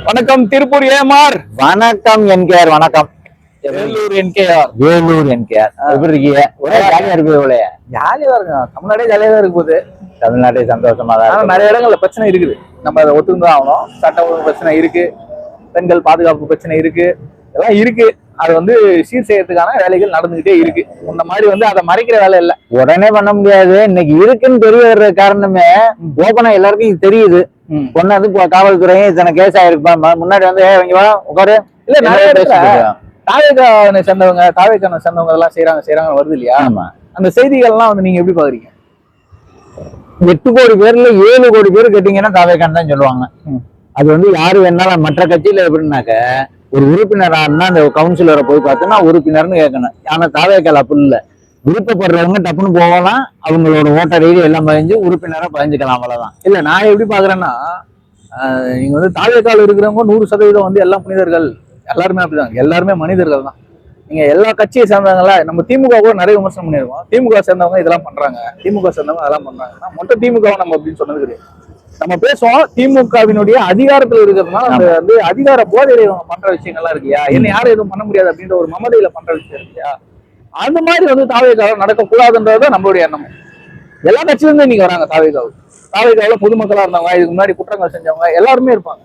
வணக்கம் திருப்பூர் ஏமார். வணக்கம் என்கேஆர். வணக்கம் வேலூர் என்கேஆர். வேலூர் என்கேஆர். எப்படி இருக்கீங்க? ஒரே ஜாலியா இருக்கு. ஜாலியா தான் இருக்கும். தமிழ்நாடே ஜாலியா தான் இருக்கு போது. தமிழ்நாட்டே சந்தோஷமா தான். ஆனா நிறைய இடங்கள்ல பிரச்சனை இருக்குது. நம்ம அதை ஒத்துதான் ஆகணும். சட்ட ஒழுங்கு பிரச்சனை இருக்கு, பெண்கள் பாதுகாப்பு பிரச்சனை இருக்கு, எல்லாம் இருக்கு. அது வந்து சீர் செய்யறதுக்கான வேலைகள் நடந்துகிட்டே இருக்கு. இந்த மாதிரி அதை மறைக்கிற வேலை இல்ல, உடனே பண்ண முடியாது. இன்னைக்கு இருக்குன்னு தெரிய வர்ற காரணமே ஓபனா எல்லாருக்கும் இது தெரியுது. பொண்ணு காவல்துறையும் இத்தனை கேஸ் ஆயிருப்பா. முன்னாடி இங்க உட்காரு இல்ல நிறைய தாவேக்கானை சேர்ந்தவங்க எல்லாம் செய்யறாங்க வருது இல்லையா? அந்த செய்திகள்லாம் நீங்க எப்படி பாக்குறீங்க? 8 கோடி பேர்ல 7 கோடி பேர் கேட்டீங்கன்னா தாவேக்கான்னு தான் சொல்லுவாங்க. அது யாரு வேணாலும் மற்ற கட்சியில எப்படின்னாக்க ஒரு உறுப்பினர் ஆனா அந்த கவுன்சிலரை போய் பார்த்தோன்னா உறுப்பினர்னு கேட்கணும். ஆனா தாவேக்கால் அப்படி இல்லை. விருப்பப்படுறவங்க டப்புன்னு போகலாம், அவங்களோட ஓட்டர் ஐடி எல்லாம் பதிஞ்சு உறுப்பினரா பதிஞ்சுக்கலாம், அவ்வளவுதான். இல்ல நான் எப்படி பாக்குறேன்னா, நீங்க தாவேக்கால் இருக்கிறவங்க 100% எல்லாம் புனிதர்கள், எல்லாருமே அப்படிதான், எல்லாருமே மனிதர்கள் தான். நீங்க எல்லா கட்சியை சேர்ந்தவங்கள நம்ம திமுக கூட நிறைய விமர்சனம் பண்ணிருக்கோம். திமுக சேர்ந்தவங்க இதெல்லாம் பண்றாங்க, திமுக சேர்ந்தவங்க அதெல்லாம் பண்றாங்க. மொத்த திமுக நம்ம அப்படின்னு சொன்னது கிடையாது. நம்ம பேசுவோம் திமுகவினுடைய அதிகாரத்துல இருக்கிறதுனால அந்த அதிகார போதையில இவங்க பண்ற விஷயங்கள்லாம் இருக்கியா, என்ன யாரும் எதுவும் பண்ண முடியாது அப்படின்ற ஒரு மமதையில பண்ற விஷயம் இருக்கியா, அந்த மாதிரி தாவேக்கால நடக்கக்கூடாதுன்றதுதான் நம்மளுடைய எண்ணம். எல்லா கட்சியிலிருந்து இன்னைக்கு வராங்க தாவேக்காவுல பொதுமக்களா இருந்தவங்க, இதுக்கு முன்னாடி குற்றங்கள் செஞ்சவங்க எல்லாருமே இருப்பாங்க.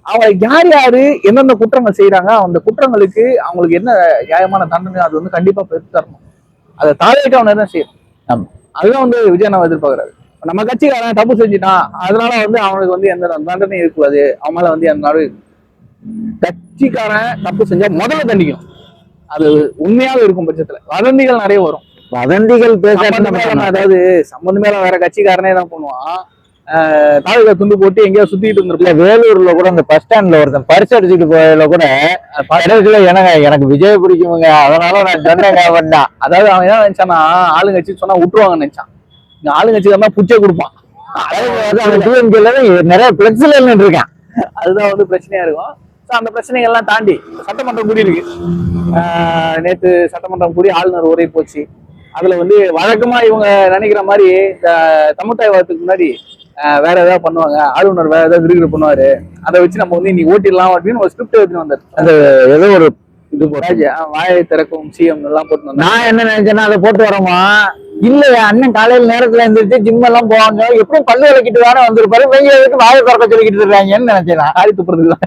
அவங்க யாரு எந்தெந்த குற்றங்கள் செய்யறாங்க, அந்த குற்றங்களுக்கு அவங்களுக்கு என்ன நியாயமான தண்டனை அது கண்டிப்பா பெற்று தரணும். அதை தாவேக்காவை தான் செய்யணும். அதுதான் விஜயண்ணா எதிர்பார்க்கறாரு. நம்ம கட்சிக்காரன் தப்பு செஞ்சுட்டான், அதனால அவனுக்கு எந்த தண்டனையும் இருக்கக்கூடாது. அவன் மேல அந்த கட்சிக்காரன் தப்பு செஞ்சா முதல்ல தண்டிக்கும். அது உண்மையாக இருக்கும் பட்சத்துல வதந்திகள் நிறைய வரும். வதந்திகள் அதாவது சம்பந்தமே வேற கட்சிக்காரனே தான் பண்ணுவான். தாவேக்கா துண்டு போட்டு எங்கேயாவது சுத்திட்டு இருந்திருக்கல. வேலூர்ல கூட அந்த பஸ் ஸ்டாண்ட்ல ஒருத்தன் பரிசு அடிச்சுட்டு போயல கூட எனக்கு விஜய் பிடிக்குமுங்க, அதனால நான் சொன்னேன். அதாவது அவன் என்ன நினைச்சானா, ஆளுங்கட்சி சொன்னா விட்டுருவாங்கன்னு நினைச்சான். ஆளுங்கட்சி தான் புச்சை கொடுப்பான். நிறைய பிளெக்ஸ்ல இருக்கேன். அதுதான் பிரச்சனையா இருக்கும். அந்த பிரச்சனைகள்லாம் தாண்டி சட்டமன்றம் கூடி இருக்கு. நேற்று சட்டமன்றம் கூடி ஆளுநர் உரை போச்சு. அதுல வழக்கமா இவங்க நினைக்கிற மாதிரி இந்த தமிழ்தாய் வாரத்துக்கு முன்னாடி வேற ஏதாவது பண்ணுவாங்க, ஆளுநர் வேற ஏதாவது விருது பண்ணுவாரு, அதை வச்சு நம்ம இன்னைக்கு ஓட்டிடலாம் அப்படின்னு ஒரு ஸ்கிரிப்ட் எடுத்துட்டு வந்தாரு. அந்த ஏதோ ஒரு இது வாயை திறக்கும் சிஎம் எல்லாம் போட்டு வந்தாங்க. நான் என்ன நினைச்சேன்னா அதை போட்டு வரோமா இல்ல, அண்ணன் காலையில நேரத்துல இருந்துச்சு ஜிம் எல்லாம் போவாங்க, எப்படியும் பல்லு விளக்கிட்டு தானே வந்திருப்பாரு, வெய்யதுக்கு வாயை திறக்க சொல்லிக்கிட்டு இருக்காங்கன்னு நினைச்சேன். ஆடி துப்புறதுலாம்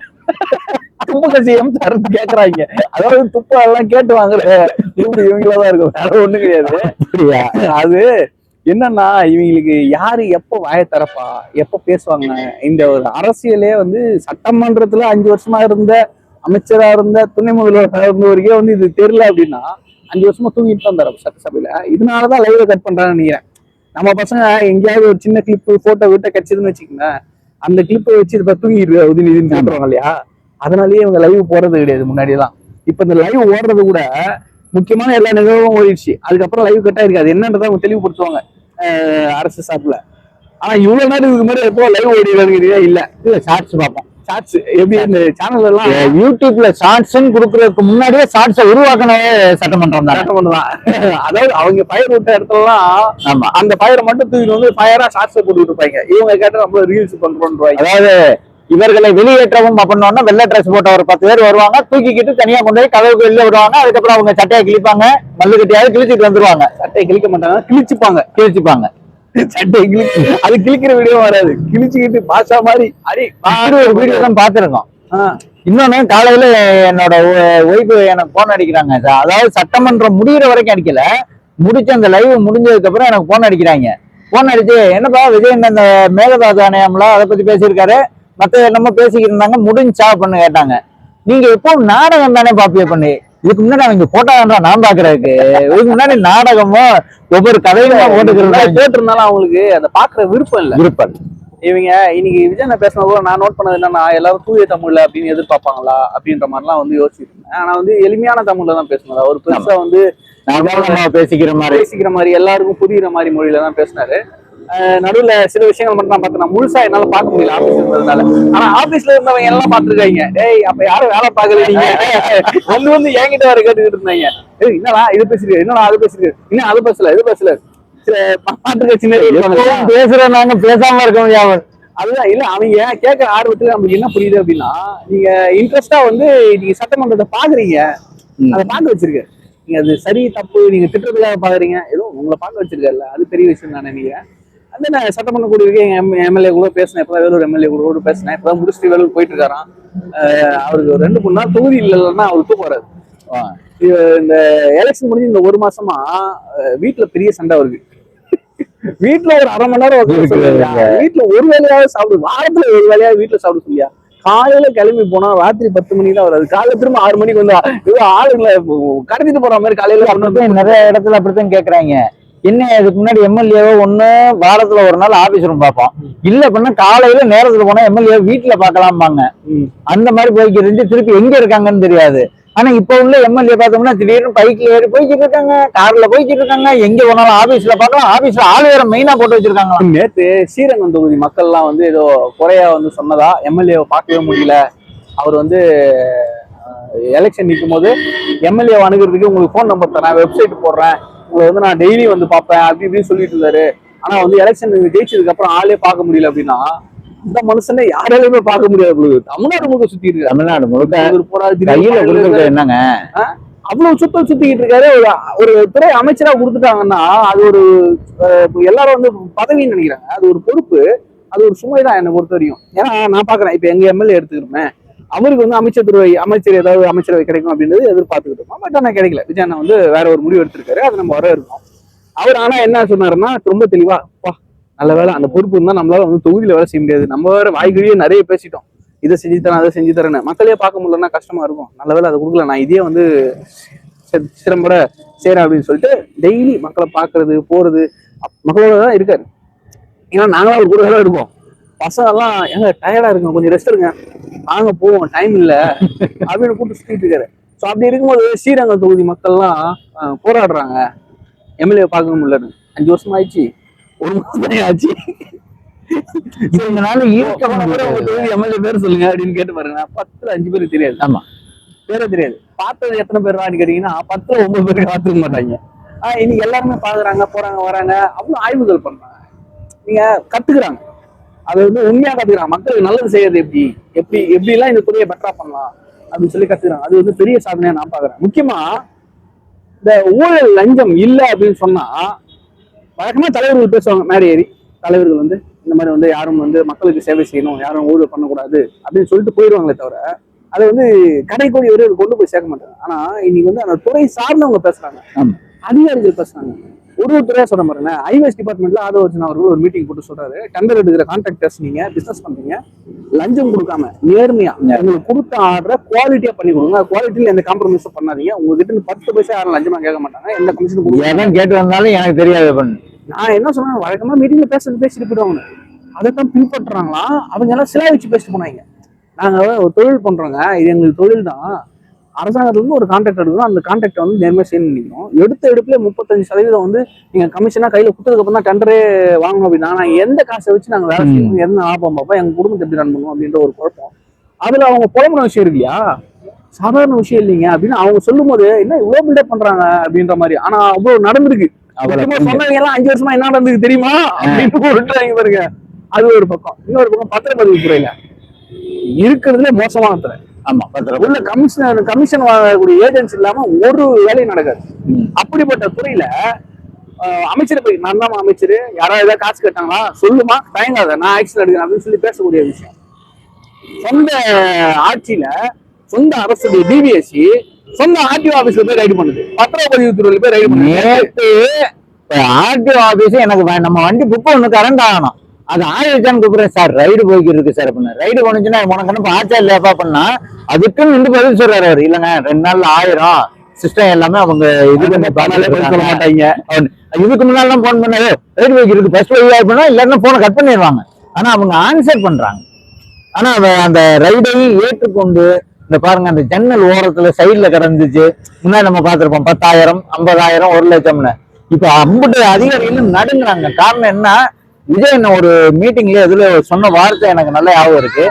துப்புக சிஎம் சார்னு கேக்குறாங்க. அதாவது துப்ப எல்லாம் கேட்டு வாங்குற இவங்களதான் இருக்கும், வேற ஒண்ணும் கிடையாது. அது என்னன்னா இவங்களுக்கு யாரு எப்ப வாயை திறப்பா, எப்ப பேசுவாங்க. இந்த ஒரு அரசியலே சட்டமன்றத்துல 5 வருஷமா இருந்த அமைச்சரா இருந்த துணை முதல்வராக இருந்தவருக்கே இது தெரியல அப்படின்னா 5 வருஷமா தூங்கிட்டு தான் தரோம் சட்டசபையில. இதனாலதான் லைவ் கட் பண்றான்னு நினைக்கிறேன். நம்ம பசங்க எங்கேயாவது ஒரு சின்ன கிளிப்பு போட்டோ விட்ட கிடைச்சதுன்னு வச்சுக்கோங்க, அந்த கிளிப்பை வச்சு இப்ப தூங்கிட்டு உதவின்னு சொல்றாங்க இல்லையா, அதனாலயே இவங்க லைவ் போறது கிடையாது முன்னாடி எல்லாம். இப்ப இந்த லைவ் ஓடுறது கூட முக்கியமான எல்லா நிகழ்வும் ஓடிடுச்சு, அதுக்கப்புறம் லைவ் கட் ஆயிருக்காது என்னன்றதை அவங்க தெளிவுபடுத்துவாங்க அரசு சார்பில். ஆனா இவ்வளவு நேரம் இதுக்கு மாதிரி எப்போ லைவ் ஓடிடுறாங்க இல்ல ஷார்ட்ஸ் பார்ப்போம். ஷார்ட்ஸ் எப்படி இந்த சேனல் எல்லாம் யூடியூப்ல ஷார்ட்ஸ்ன்னு கொடுக்கறதுக்கு முன்னாடியே ஷார்ட்ஸை உருவாக்கனவே சட்டமன்றம் தான். அதாவது அவங்க ஃபயர் விட்ட இடத்துலலாம் அந்த ஃபயரை மட்டும் தூக்கி ஃபயரா ஷார்ட்ஸை போட்டுட்டு இருப்பாங்க. இவங்க கேட்ட நம்ம ரீல்ஸ் பண்றோம். அதாவது இவர்களை வெளியேற்றவும் பண்ணோம்னா வெள்ளை ட்ரெஸ் போட்ட ஒரு 10 பேர் வருவாங்க, தூக்கிக்கிட்டு தனியா கொண்டு போய் கதவுக்கு வெளியே விடுவாங்க. அதுக்கப்புறம் அவங்க சட்டையை கிழிப்பாங்க, மல்லு கட்டியாவது கிழிச்சிட்டு வந்துருவாங்க. சட்டையை கிழிக்க மாட்டாங்க, கிழிச்சுப்பாங்க. சட்டை அது கிழிக்கிற வீடியோ வராது, கிழிச்சுக்கிட்டு பாஷா மாதிரி அடி ஒரு வீடியோ தான் பாத்துருக்கோம். இன்னொன்னு காலையில என்னோட ஒய்ஃபு எனக்கு போன் அடிக்கிறாங்க. அதாவது சட்டமன்றம் முடிகிற வரைக்கும் அடிக்கல, முடிச்சு அந்த லைவ் முடிஞ்சதுக்கு அப்புறம் எனக்கு போன் அடிக்கிறாங்க. போன் அடிச்சு என்னப்பா விஜய் இந்த மேகதாது அணையம்லாம் அதை பத்தி பேசியிருக்காரு, மத்த என்னமோ பேசிக்கிட்டு இருந்தாங்க, முடிஞ்சா பண்ணு கேட்டாங்க. நீங்க எப்போ நாடகம் தானே பாப்பிய பண்ணி, இதுக்கு முன்னாடி அவங்க போட்டாங்க நான் பாக்குறதுக்கு, இதுக்கு முன்னாடி நாடகமோ ஒவ்வொரு கதையுமா போட்டிருந்தாலும் அவங்களுக்கு அதை பாக்குற விருப்பம். இவங்க இன்னைக்கு விஜய் பேசினது கூட நான் நோட் பண்ணது என்னன்னா, எல்லாரும் தூய தமிழ்ல அப்படின்னு எதிர்பார்ப்பாங்களா அப்படின்ற மாதிரிலாம் யோசிச்சிருக்கேன். ஆனா எளிமையான தமிழ்ல தான் பேசணும். அவர் பெருசா பேசிக்கிற மாதிரி எல்லாருக்கும் புரியுற மாதிரி மொழியில தான் பேசினாரு. நடுவுல சில விஷயங்கள் மட்டும் நான் பார்த்தேன், முழுசா என்னால பார்க்க முடியல ஆபீஸ் இருந்ததுனால. ஆனா ஆபீஸ்ல இருந்தவங்க எல்லாம் பாத்துருக்காங்க. டேய் அப்ப யாரும் வேலை பார்க்கல, நீங்க என்கிட்ட வர கேட்டுக்கிட்டு இருந்தாங்க. என்னடா இது பேசிருக்கு, என்னடா அது பேசிருக்கு, இன்னும் அது பேசல இது பேசல. சில பாட்டு கட்சி பேசுறோம், நாங்க பேசாம இருக்க முடியாது. அதுதான் இல்ல அவங்க கேட்கற ஆர்வத்துல நமக்கு என்ன புரியுது அப்படின்னா, நீங்க இன்ட்ரெஸ்டா வந்து நீங்க சட்டமன்றத்தை பாக்குறீங்க, அதை பார்க்க வச்சிருக்க. நீங்க அது சரி தப்பு நீங்க திட்டுறதுக்காக பாக்குறீங்க, ஏதோ உங்களை பார்க்க வச்சிருக்கல, அது பெரிய விஷயம் நான் நினைக்கிறேன். அந்த நான் சட்டமன்ற கூடிய எம்எல்ஏ கூட பேசினேன், இப்பதான் வேலூர் எம்எல்ஏ கூட பேசினேன், இப்பதான் முடிச்சுட்டு வேலூர் போயிட்டு இருக்காராம். அவருக்கு 2-3 நாள் தொகுதி இல்லைன்னா அவர் தூக்கம் வராது. இந்த எலெக்ஷன் முடிஞ்சு இந்த 1 மாசமா வீட்டுல பெரிய சண்டை வருது. வீட்டுல ஒரு 1/2 மணி நேரம் வீட்டுல ஒரு வேலையாவது சாப்பிடு, வாரத்துல ஒரு வேலையாவது வீட்டுல சாப்பிட சொல்லியா. காலையில கிளம்பி போனா ராத்திரி 10 மணிக்கு வராது, காலையில திரும்ப 6 மணிக்கு வந்தா ஏதோ ஆளுங்களை கடத்திட்டு போற மாதிரி காலையில நிறைய இடத்துல அப்படித்தான் கேக்குறாங்க. என்ன இதுக்கு முன்னாடி எம்எல்ஏவோ ஒண்ணு வாரத்துல ஒரு நாள் ஆபீஸ் ரூம் பார்ப்போம், இல்ல அப்படின்னா காலையில நேரத்துல போனா எம்எல்ஏ வீட்டுல பாக்கலாம்பாங்க. அந்த மாதிரி போய்க்கு இருந்து திருப்பி எங்க இருக்காங்கன்னு தெரியாது. ஆனா இப்ப உள்ள எம்எல்ஏ பார்த்தோம்னா திடீர்னு பைக்ல ஏறி போய்கிட்டு இருக்காங்க, கார்ல போய்கிட்டு இருக்காங்க, எங்க போனாலும் ஆபீஸ்ல பார்க்கலாம், ஆபீஸ்ல ஆள் வேற மெயினா போட்டு வச்சிருக்காங்க. நேத்து ஸ்ரீரங்கம் தொகுதி மக்கள்லாம் வந்து ஏதோ குறையா வந்து சொன்னதா, எம்எல்ஏவை பார்க்கவே முடியல, அவர் வந்து எலெக்ஷன் நிற்கும் போது எம்எல்ஏ அணுகிறதுக்கு உங்களுக்கு ஃபோன் நம்பர் தரேன், வெப்சைட் போடுறேன், உங்களை வந்து நான் டெய்லி வந்து பார்ப்பேன் அப்படி இப்படின்னு சொல்லிட்டு இருந்தாரு. ஆனா வந்து எலெக்ஷன் ஜெயிச்சதுக்கு அப்புறம் ஆளே பார்க்க முடியல அப்படின்னா, இந்த மனுஷனை யாராலையுமே பார்க்க முடியாது. தமிழ்நாடு முழுக்க சுத்திட்டு இருக்காரு, தமிழ்நாடு முழுக்க என்னங்க அவ்வளவு சுத்திக்கிட்டு இருக்காரு. ஒரு துறை அமைச்சரா கொடுத்துட்டாங்கன்னா அது ஒரு எல்லாரும் வந்து பதவின்னு நினைக்கிறாங்க, அது ஒரு பொறுப்பு, அது ஒரு சுமைதான் என்னை பொறுத்த வரையும். ஏன்னா நான் பாக்குறேன், இப்ப எங்க எம்எல்ஏ எடுத்துக்கிறேன், அவருக்கு வந்து அமைச்சர் ஏதாவது அமைச்சரவை கிடைக்கும் அப்படின்றது எதிர்பார்த்துக்கிட்டு இருக்கோம். பட் ஆனா கிடைக்கல. விஜய் அண்ணா வந்து வேற ஒரு முடிவு எடுத்திருக்காரு, அது நம்ம வர இருக்கோம். அவர் ஆனா என்ன சொன்னாருன்னா ரொம்ப தெளிவா, நல்ல வேலை அந்த பொறுப்பு இருந்தா நம்மளால வந்து தொகுதியில வேலை செய்ய முடியாது, நம்ம வேற வாய்கழியே நிறைய பேசிட்டோம், இதை செஞ்சு தரேன் அதை செஞ்சு தரேன்னு, மக்களே பார்க்க முடியலன்னா கஷ்டமா இருக்கும், நல்ல வேலை அதை கொடுக்கல, நான் இதே வந்து சிறம்பட செய்யறேன் அப்படின்னு சொல்லிட்டு டெய்லி மக்களை பாக்குறது போறது மக்களோட தான் இருக்காரு. ஏன்னா நாங்களாம் ஒரு கூட வேலை எடுப்போம், பசங்க எல்லாம் எங்க டயர்டா இருக்கும், கொஞ்சம் ரெஸ்ட் எடுங்க, வாங்க போவோம், டைம் இல்ல அப்படின்னு கூப்பிட்டு சுத்திட்டு இருக்காரு. ஸோ அப்படி இருக்கும்போது ஸ்ரீரங்கம் தொகுதி மக்கள்லாம் போராடுறாங்க, எம்எல்ஏ பார்க்க முடியலன்னு. 5 வருஷம் ஆயிடுச்சு, 1 மாசம் ஆச்சு, எம்எல்ஏ பேர் சொல்லுங்க அப்படின்னு கேட்டு பாருங்க, 10ல் 5 பேருக்கு தெரியாது. ஆமா, பேரே தெரியாது. பார்த்தது எத்தனை பேர் கேட்டீங்கன்னா 10ல் 9 பேருக்கு பார்த்துக்க மாட்டாங்க. இன்னைக்கு எல்லாருமே பாக்குறாங்க, போறாங்க வராங்க, அவ்வளவு ஆய்வுகள் பண்றாங்க, நீங்க கத்துக்கிறாங்க, அது வந்து உண்மையா கத்துக்கிறாங்க, மக்களுக்கு நல்லது செய்யறது எப்படி எல்லாம் இந்த துறையை பெட்டரா பண்ணலாம் அப்படின்னு சொல்லி கத்துக்கிறாங்க. அது வந்து பெரிய சாதனையா நான் பாக்குறேன். முக்கியமா இந்த ஊழல் லஞ்சம் இல்லை அப்படின்னு சொன்னா வழக்கமா தலைவர்கள் பேசுவாங்க, மேடை ஏறி தலைவர்கள் வந்து இந்த மாதிரி வந்து யாரும் வந்து மக்களுக்கு சேவை செய்யணும், யாரும் ஊழல் பண்ணக்கூடாது அப்படின்னு சொல்லிட்டு போயிடுவாங்களே தவிர அதை வந்து கடைக்கோடி வரை கொண்டு போய் சேர்க்க மாட்டாங்க. ஆனா இன்னைக்கு வந்து அந்த துறை சார்ந்தவங்க பேசுறாங்க, அதிகாரிகள் பேசுறாங்க. ஒரு துறையா சொல்ற பாருங்க, ஐவேஸ் டிபார்ட்மெண்ட்ல ஆதவர்ஜன் அவர்கள் ஒரு மீட்டிங் போட்டு சொல்றாரு, டெண்டர் எடுக்கிற கான்ட்ராக்டர்ஸ் நீங்க பிசினஸ் பண்றீங்க, லஞ்சம் கொடுக்காம நேர்மையா உங்களுக்கு கொடுத்த ஆர்டரை குவாலிட்டியா பண்ணி கொடுங்க, குவாலிட்டியில எந்த காம்ப்ரமைஸும் பண்ணாதீங்க, உங்ககிட்ட 10 பைசா யாரும் லஞ்சமா கேட்க மாட்டாங்க, எந்த கமிஷன் கொடுக்க கேட்டு வந்தாலும் எனக்கு தெரியாது. நான் என்ன சொன்னேன், வழக்கமா மீட்டிங்ல பேசிட்டு போயிடுவாங்க, அதைத்தான் பின்பற்றுறாங்களா அவங்க எல்லாம் சிலை வச்சு பேசிட்டு போனாங்க. நாங்க ஒரு தொழில் பண்றோங்க, இது எங்களுக்கு தொழில் தான், அரசாங்கத்துல இருந்து ஒரு கான்ட்ராக்ட் எடுக்கணும், அந்த கான்ட்ராக்ட் வந்து நேர்மையா செய்யணும். நினைக்கணும் எடுத்த எடுப்புல 35% வந்து நீங்க கமிஷனா கையில குத்துறதுக்கு அப்புறம் தான் டெண்டரே வாங்கணும் அப்படின்னா நாங்க எந்த காசை வச்சு நாங்க வேலை செய்யணும், எந்த லாபம் பார்ப்போம், எங்க குடும்பத்தை எப்படி ரன் பண்ணுவோம் அப்படின்ற ஒரு குழப்பம். அதுல அவங்க புலம்புன விஷயம் இருக்கு இல்லையா, சாதாரண விஷயம் இல்லைங்க அப்படின்னு அவங்க சொல்லும் போது என்ன இவ்வளவு பில்டப் பண்றாங்க அப்படின்ற மாதிரி. ஆனா அவ்வளவு நடந்திருக்கு, சொன்னவங்க எல்லாம் 5 வருஷமா என்ன நடந்திருக்கு தெரியுமா அப்படின்னு விட்டுறாங்க பாருங்க. அது ஒரு பக்கம். இன்னொரு பக்கம் பத்திரப்பதிவு துறையில இருக்கிறதுல மோசமான துறை. ஆமா, உள்ள கமிஷன் வாங்கக்கூடிய ஏஜென்சி இல்லாம ஒரு வேலையும் நடக்காது. அப்படிப்பட்ட துறையில அமைச்சர் போய் நான் தான் அமைச்சர், யாராவது ஏதாவது காசு கேட்டாங்களா சொல்லுமா, தயங்காத நான் ஆக்ஷன் எடுக்கிறேன் அப்படின்னு சொல்லி பேசக்கூடிய விஷயம். சொந்த ஆட்சியில சொந்த அரசுடைய டிபிஎஸ்சி சொந்த ஆர்டிஓ ஆபீஸ்ல போய் ரைடு பண்ணுது, பத்திரப்பதிவு துறையில போய் ரைடு பண்ணுது. ஆர்டிஓ ஆபீஸ் எனக்கு நம்ம வண்டி புக் ஒண்ணு கரண்ட் ஆகணும், அது ஆயிடுச்சான்னு கூப்பிடுறேன் சார், ரைடு போய்க்கு இருக்கு சார் அப்படின்னா, ரைடு போனுச்சுன்னா உனக்கு என்ன ஆச்சா இல்லையாப்பா பண்ணா அதுக்குன்னு வந்து பதில் சொல்றாரு அவர், இல்லைங்க 2 நாள்ல 1000 சிஸ்டம் எல்லாமே அவங்க இது சொல்ல மாட்டாங்க. இதுக்கு முன்னாலாம் போன் பண்ணாரு ரைடு போய்க்கு இருக்கு ஃபர்ஸ்ட் பண்ணா இல்லைன்னா போனை கட் பண்ணிடுவாங்க. ஆனா அவங்க ஆன்சர் பண்றாங்க. ஆனா அந்த ரைடையும் ஏற்றுக்கொண்டு இந்த பாருங்க அந்த ஜன்னல் ஓரத்துல சைட்ல கிடந்துச்சு, முன்னாடி நம்ம பார்த்திருப்போம் 10,000 50,000 1 லட்சம்னு. இப்ப 50 அதிகாரிகளும் நடுங்குறாங்க. காரணம் என்ன, விஜய் என்ன ஒரு மீட்டிங்ல இதுல சொன்ன வார்த்தை எனக்கு நல்ல ஞாபகம் இருக்கு,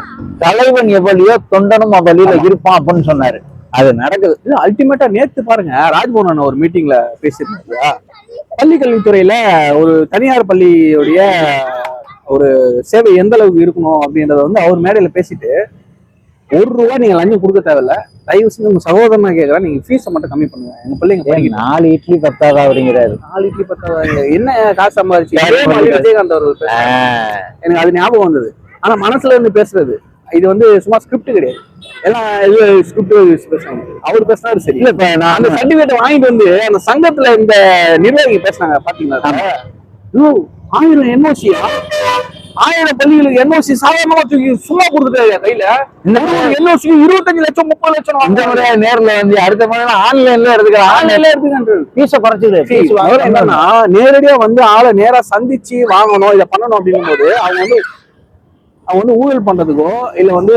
தலைவன் எவ்வளியோ தொண்டனும் அவ்வளியில இருப்பான் அப்படின்னு சொன்னாரு. அது நடக்குது. அல்டிமேட்டா நேத்து பாருங்க ராஜ்பவன் ஒரு மீட்டிங்ல பேசியிருந்தாங்க, பள்ளி கல்வித்துறையில ஒரு தனியார் பள்ளியுடைய ஒரு சேவை எந்த அளவுக்கு இருக்கணும் அப்படின்றத வந்து அவர் மேடையில பேசிட்டு, ₹1 நீங்க லஞ்சம் கொடுக்க தேவையில்ல, தயவு செஞ்சு உங்க சகோதரனா கேட்கறேன், நீங்க ஃபீஸை மட்டும் கம்மி பண்ணுங்க, எங்க பிள்ளைங்க படிக்கணும். 4 இட்லி 10 அப்படிங்கிறாரு. 4 இட்லி 10 என்ன காசு சம்பாதிச்சு அதே மாதிரி விஜயகாந்த் அவர்கள் எனக்கு அது ஞாபகம் வந்தது. ஆனா மனசுல இருந்து பேசுறது இது வந்து சும்மா ஸ்கிரிப்ட் கிடையாது, எல்லாம் இது ஸ்கிரிப்ட் பேசுறாங்க. அவர் பேசினாரு சரி. இல்ல இப்ப நான் அந்த சர்டிபிகேட் வாங்கிட்டு வந்து அந்த சங்கத்துல இந்த நிர்வாகி பேசினாங்க பாத்தீங்களா, 1000 என்ஓசியா, 1000 பள்ளிகளுக்கு என்ஓசி சாதாரணமா தூக்கி சும்மா கொடுத்துட்டாரு கையில. இந்த என்ஓசி 25 லட்சம் 30 லட்சம் இந்த முறை நேர்ல வந்து அடுத்த முறை ஆன்லைன்ல எடுத்துக்கலாம். ஆன்லைன்ல எடுத்துக்கிட்டு ஃபீஸ குறைச்சிடு. என்னன்னா நேரடியா வந்து ஆளை நேரா சந்திச்சு வாங்கணும், இதை பண்ணணும் அப்படிங்கும் போது அவங்க வந்து ஊழல் பண்றதுக்கோ இல்ல வந்து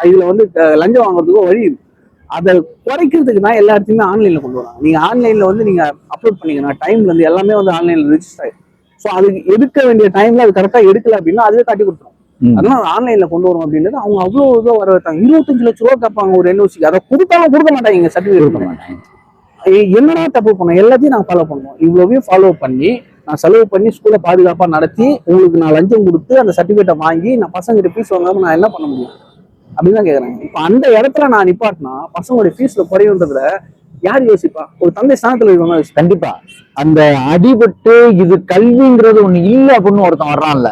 இதுல வந்து லஞ்சம் வாங்குறதுக்கோ வழி இருக்கு. அதை குறைக்கிறதுக்கு தான் எல்லா இடத்தையுமே ஆன்லைன்ல கொண்டு வராங்க. நீங்க ஆன்லைன்ல வந்து நீங்க அப்லோட் பண்ணீங்கன்னா டைம்ல இருந்து எல்லாமே வந்து ஆன்லைன்ல ரிஜிஸ்டர் ஆயிடும். ஸோ அதுக்கு எடுக்க வேண்டிய டைம்ல அது கரெக்டா எடுக்கல அப்படின்னா அதுவே காட்டி கொடுத்துரும். அதனால ஆன்லைன்ல கொண்டு வரும் அப்படின்றது அவங்க அவ்வளவு இதாக வர வைத்தாங்க. 25 லட்சம் ரூபா கேட்பாங்க ஒரு என்ஓசிக்கு, அதை கொடுத்தாலும் கொடுக்க மாட்டாங்க, சர்டிஃபிகேட் கொடுக்க மாட்டாங்க. என்னடா தப்பு பண்ணோம், எல்லாத்தையும் நான் ஃபாலோ பண்ணுவோம், இவ்வளவையும் ஃபாலோ பண்ணி நான் செலவு பண்ணி ஸ்கூலை பாதுகாப்பா நடத்தி உங்களுக்கு நான் லஞ்சம் கொடுத்து அந்த சர்டிஃபிகேட்டை வாங்கி நான் பசங்கிட்ட ஃபீஸ் வாங்காம நான் என்ன பண்ண முடியும் அப்படின்னு தான் கேட்குறாங்க. இப்போ அந்த இடத்துல நான் நிப்பாட்டினா பசங்களுடைய ஃபீஸ்ல குறையுன்றதுல யார் யோசிப்பா? ஒரு தந்தை ஸ்தானத்துல இருக்கவங்க கண்டிப்பா அந்த அடிபட்டு இது கல்விங்கிறது ஒண்ணு இல்ல அப்படின்னு ஒருத்தன் வர்றான்ல,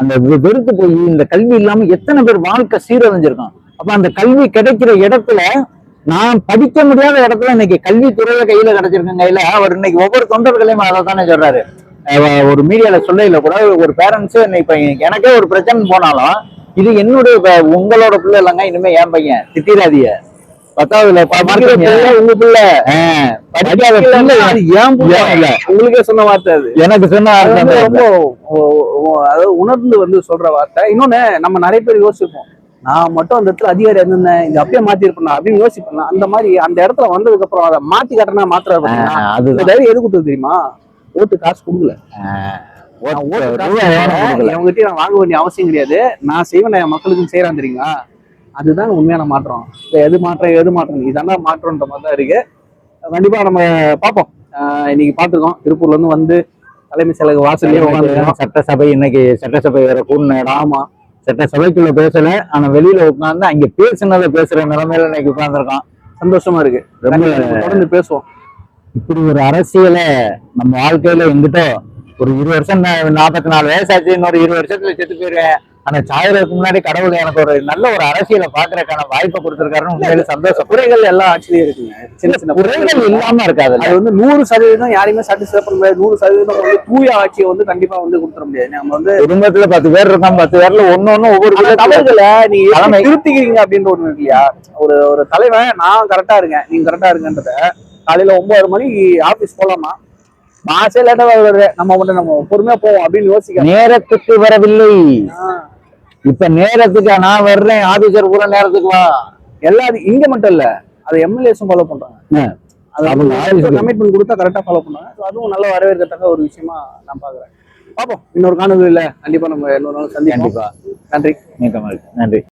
அந்த வெறுத்து போய் இந்த கல்வி இல்லாம எத்தனை பேர் வாழ்க்கை சீரழிஞ்சிருக்கான். அப்ப அந்த கல்வி கிடைக்கிற இடத்துல நான் படிக்க முடியாத இடத்துல இன்னைக்கு கல்வித்துறையில கையில கிடைச்சிருக்கேன் கையில. அவர் இன்னைக்கு ஒவ்வொரு தொண்டர்களையும் அதை தானே சொல்றாரு. ஒரு மீடியால சொல்லையில கூட ஒரு பேரண்ட்ஸ் இப்ப எனக்கே ஒரு பிரச்சனை போனாலும் இது என்னுடைய உங்களோட பிள்ளை இல்லைங்க, இனிமே என் பையன் திட்டிராதிய 10ஆவதுல உங்க பிள்ளை படிக்காத பிள்ளை ஏன் இல்ல உங்களுக்கே சொன்ன வார்த்தை அது, எனக்கு சொன்ன ரொம்ப அதாவது உணர்ந்து வந்து சொல்ற வார்த்தை. இன்னொன்னு நம்ம நிறைய பேர் யோசிப்போம், நான் மட்டும் அந்த இடத்துல அதிகாரி இருந்தேன் இங்க அப்படியே மாத்தி இருப்பேன் அப்படின்னு யோசிப்பேன். அந்த மாதிரி அந்த இடத்துல வந்ததுக்கு அப்புறம் அதை மாத்தி காட்டினா மாத்துறாரு. அது தைரியம் எது கொடுத்தது தெரியுமா? ஓட்டு காசு கொடுக்கல, அவங்ககிட்ட நான் வாங்க வேண்டிய அவசியம் கிடையாது, நான் செய்வேன் என் மக்களுக்கும் செய்யறான் தெரியுங்களா? அதுதான் உண்மையான மாற்றம். எது மாற்றம் இதான மாற்றம்ன்ற மாதிரி தான் இருக்கு. கண்டிப்பா நம்ம பார்ப்போம். இன்னைக்கு பார்த்துருக்கோம், திருப்பூர்ல இருந்து வந்து தலைமை செயலக வாசல்லே உட்காந்து சட்டசபை இன்னைக்கு சட்டசபை வேற கூடின இடம். ஆமா, சட்டசபைக்குள்ள பேசல, ஆனா வெளியில உட்காந்து அங்க பேசுனதை பேசுற நிலைமையில இன்னைக்கு உட்கார்ந்துருக்கான். சந்தோஷமா இருக்கு. ரொம்ப தொடர்ந்து பேசுவோம். இப்படி ஒரு அரசியலை நம்ம வாழ்க்கையில எங்கிட்ட ஒரு 20 வருஷம் 44 வயசாச்சு, இன்னொரு 20 வருஷத்துல செத்து போயிருவேன். ஆனா சாயறதுக்கு முன்னாடி கடவுள் எனக்கு ஒரு நல்ல ஒரு அரசியலை பாக்குறதுக்கான வாய்ப்பை கொடுத்திருக்காருன்னு உண்மையில சந்தோஷம். குறைகள் எல்லா ஆட்சியிலும் இருக்குங்க, சின்ன சின்ன குறைகள் இல்லாம இருக்காது. அது வந்து 100% யாரையுமே சாட்டிஸ்ஃபை பண்ண முடியாது. 100% வந்து தூய ஆட்சியை வந்து கண்டிப்பா வந்து கொடுத்துட முடியாது. நம்ம வந்து குடும்பத்துல 10 பேர் இருக்கான், 10 பேர்ல ஒன்னொன்னு ஒவ்வொரு தவறுகளை நீங்க திருத்திக்கிறீங்க அப்படின்னு ஒண்ணு இருக்கு இல்லையா? ஒரு தலைவன் நான் கரெக்டா இருக்கேன் நீங்க கரெக்டா இருக்கன்றத காலையில 9 மணிக்கு ஆபீஸ் போலாமா, மாசே லேட்டா வருது, நம்ம மட்டும் நம்ம பொறுமையா போவோம் அப்படின்னு யோசிக்க. நேரத்துக்கு வரவில்லை, இப்ப நேரத்துக்கு நான் வர்றேன், ஆபீசர் பூரா நேரத்துக்கு வா. எல்லாரும் இங்க மட்டும் இல்ல, அதை எம்எல்ஏஸும் ஃபாலோ பண்றாங்க. கமிட்மெண்ட் கொடுத்தா கரெக்டா ஃபாலோ பண்ணுவாங்க. அதுவும் நல்ல வரவேற்கத்தக்க ஒரு விஷயமா நான் பாக்குறேன். பார்ப்போம், இன்னொரு காணொலியில கண்டிப்பா நம்ம இன்னொரு நாள் சந்திப்போம். கண்டிப்பா. நன்றி. நன்றி.